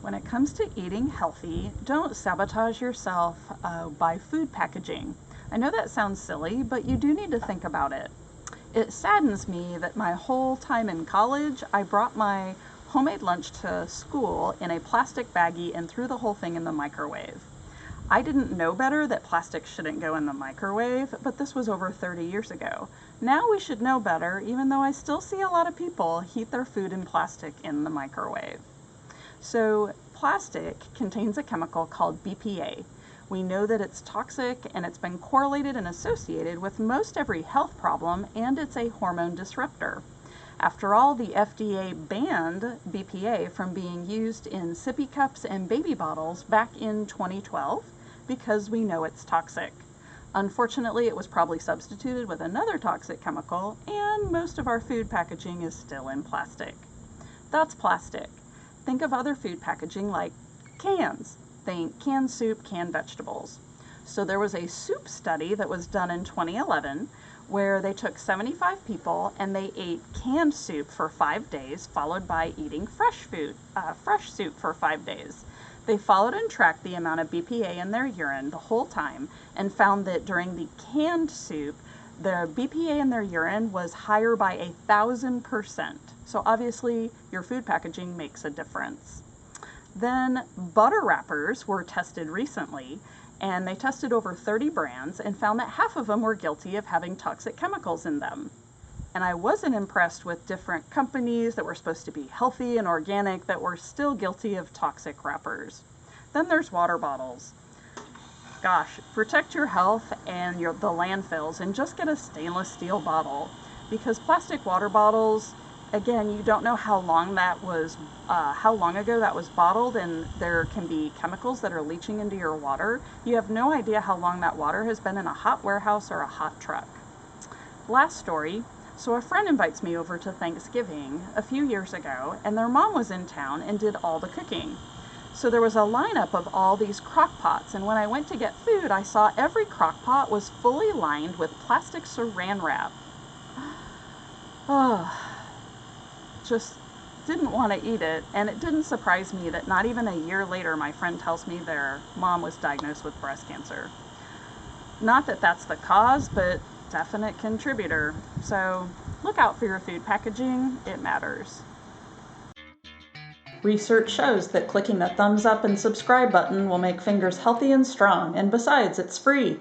When it comes to eating healthy, don't sabotage yourself by food packaging. I know that sounds silly, but you do need to think about it. It saddens me that my whole time in college, I brought my homemade lunch to school in a plastic baggie and threw the whole thing in the microwave. I didn't know better that plastic shouldn't go in the microwave, but this was over 30 years ago. Now we should know better, even though I still see a lot of people heat their food in plastic in the microwave. So plastic contains a chemical called BPA. We know that it's toxic and it's been correlated and associated with most every health problem, and it's a hormone disruptor. After all, the FDA banned BPA from being used in sippy cups and baby bottles back in 2012 because we know it's toxic. Unfortunately, it was probably substituted with another toxic chemical, and most of our food packaging is still in plastic. That's plastic. Think of other food packaging like cans. Think canned soup, canned vegetables. So there was a soup study that was done in 2011 where they took 75 people and they ate canned soup for 5 days, followed by eating fresh soup for 5 days. They followed and tracked the amount of BPA in their urine the whole time and found that during the canned soup, the BPA in their urine was higher by 1,000%. So obviously your food packaging makes a difference. Then butter wrappers were tested recently, and they tested over 30 brands and found that half of them were guilty of having toxic chemicals in them. And I wasn't impressed with different companies that were supposed to be healthy and organic that were still guilty of toxic wrappers. Then there's water bottles. Gosh, protect your health and the landfills and just get a stainless steel bottle, because plastic water bottles, again, you don't know how long ago that was bottled, and there can be chemicals that are leaching into your water. You have no idea how long that water has been in a hot warehouse or a hot truck. Last story. So a friend invites me over to Thanksgiving a few years ago, and their mom was in town and did all the cooking. So there was a lineup of all these crock pots, and when I went to get food, I saw every crock pot was fully lined with plastic saran wrap. Oh, just didn't want to eat it, and it didn't surprise me that not even a year later my friend tells me their mom was diagnosed with breast cancer. Not that that's the cause, but definite contributor. So look out for your food packaging, it matters. Research shows that clicking the thumbs up and subscribe button will make fingers healthy and strong, and besides, it's free.